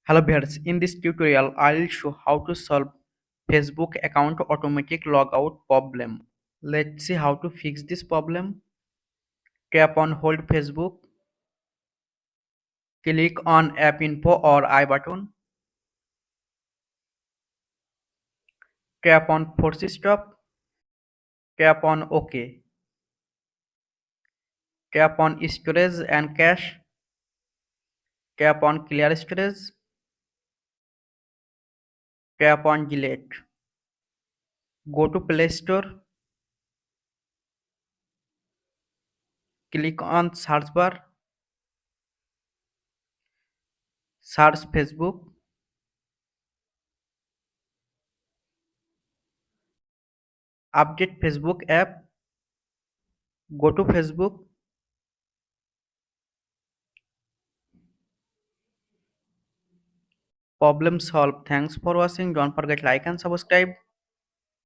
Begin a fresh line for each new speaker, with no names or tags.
Hello viewers, in this tutorial I'll show how to solve Facebook account automatic logout problem. Let's see how to fix this problem. Tap on hold Facebook, click on app info or I button, tap on force stop, tap on OK, tap on storage and cache, tap on clear storage, tap on delete. Go to Play Store, click on search bar, search Facebook, update Facebook app, go to Facebook, problem solved. Thanks for watching. Don't forget like and subscribe.